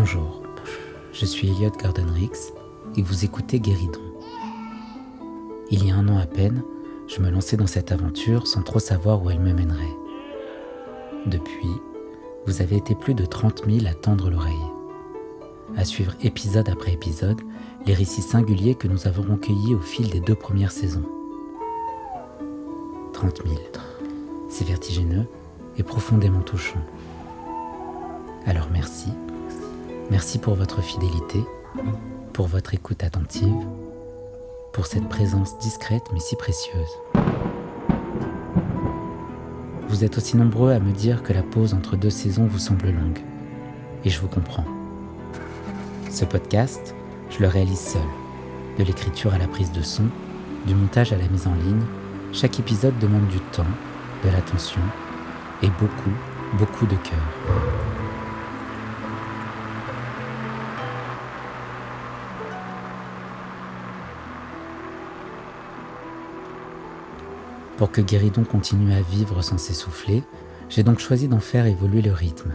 Bonjour, je suis Elliot Gordon-Rix et vous écoutez Guéridon. Il y a 1 an à peine, je me lançais dans cette aventure sans trop savoir où elle me mènerait. Depuis, vous avez été plus de 30 000 à tendre l'oreille, à suivre épisode après épisode les récits singuliers que nous avons recueillis au fil des 2 premières saisons. 30 000, c'est vertigineux et profondément touchant. Alors merci. Merci pour votre fidélité, pour votre écoute attentive, pour cette présence discrète mais si précieuse. Vous êtes aussi nombreux à me dire que la pause entre 2 saisons vous semble longue. Et je vous comprends. Ce podcast, je le réalise seul. De l'écriture à la prise de son, du montage à la mise en ligne, chaque épisode demande du temps, de l'attention et beaucoup de cœur. Pour que Guéridon continue à vivre sans s'essouffler, j'ai donc choisi d'en faire évoluer le rythme.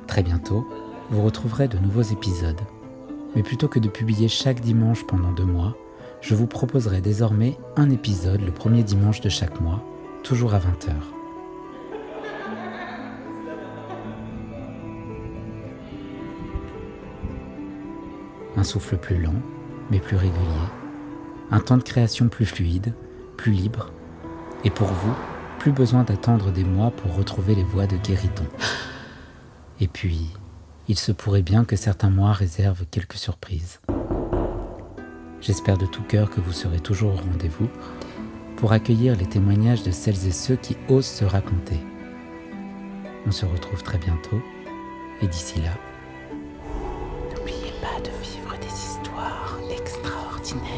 Très bientôt, vous retrouverez de nouveaux épisodes. Mais plutôt que de publier chaque dimanche pendant 2 mois, je vous proposerai désormais un épisode le premier dimanche de chaque mois, toujours à 20h. Un souffle plus lent, mais plus régulier. Un temps de création plus fluide, plus libre, et pour vous, plus besoin d'attendre des mois pour retrouver les voix de Guéridon. Et puis, il se pourrait bien que certains mois réservent quelques surprises. J'espère de tout cœur que vous serez toujours au rendez-vous pour accueillir les témoignages de celles et ceux qui osent se raconter. On se retrouve très bientôt, et d'ici là, n'oubliez pas de vivre des histoires extraordinaires.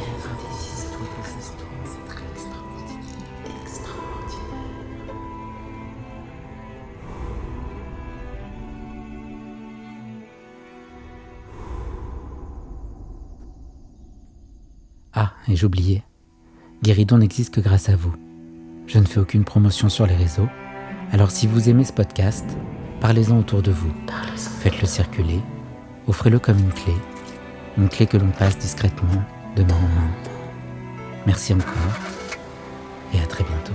Ah, et j'oubliais, Guéridon n'existe que grâce à vous. Je ne fais aucune promotion sur les réseaux, alors si vous aimez ce podcast, parlez-en autour de vous. Faites-le circuler, offrez-le comme une clé que l'on passe discrètement, de main en main. Merci encore, et à très bientôt.